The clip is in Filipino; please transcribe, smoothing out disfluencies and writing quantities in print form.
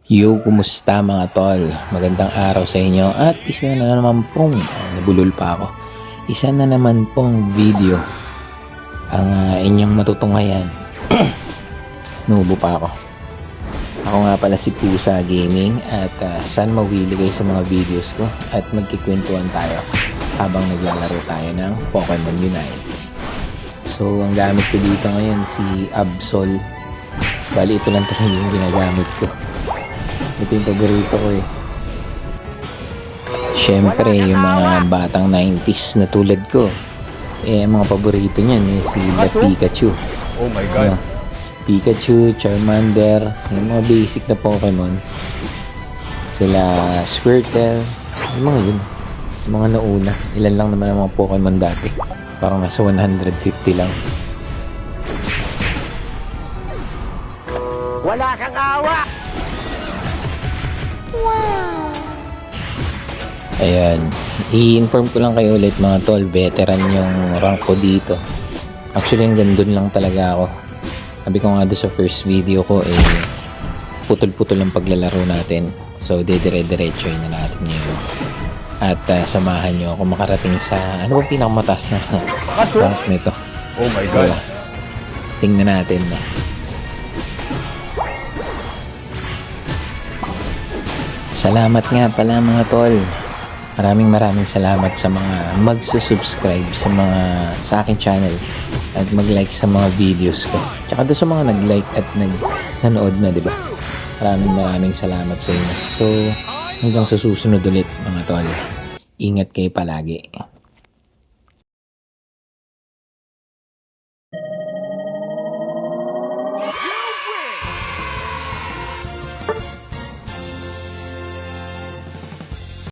Yo, kumusta mga tol? Magandang araw sa inyo at isa na naman pong, nabulol pa ako, isa na naman pong video ang inyong matutunghayan. Nubo pa ako. Ako nga pala si Pusa Gaming at saan mawili kayo sa mga videos ko at magkikwentuhan tayo habang naglalaro tayo ng Pokemon Unite. So, ang gamit ko dito ngayon si Absol. Bali, ito lang talaga yung ginagamit ko. Ito yung paborito ko eh. Siyempre, yung mga batang 90s na tulad ko, eh, mga paborito niyan eh, sila Pikachu. Oh my God. Pikachu, Charmander, yung mga basic na Pokemon. Sila Squirtle, yung mga yun. Yung mga nauna. Ilan lang naman ang mga Pokemon dati. Parang nasa 150 lang. Wala kang awa! Ayan, i-inform ko lang kayo ulit mga tol, veteran yung rank ko dito. Actually, hanggang dun lang talaga ako. Sabi ko nga doon sa first video ko, eh, putol-putol ang paglalaro natin. So, dire-diretso na natin ngayon. At samahan nyo ako makarating sa, ano bang pinakamataas na rank nito? Oh my God. Wala. Tingnan natin. No? Salamat nga pala mga tol. Maraming salamat sa mga magsusubscribe sa aking channel at mag-like sa mga videos ko. Tsaka doon sa mga nag-like at nanood na, di ba? Maraming salamat sa inyo. So, hanggang sa susunod ulit mga tol. Ingat kayo palagi.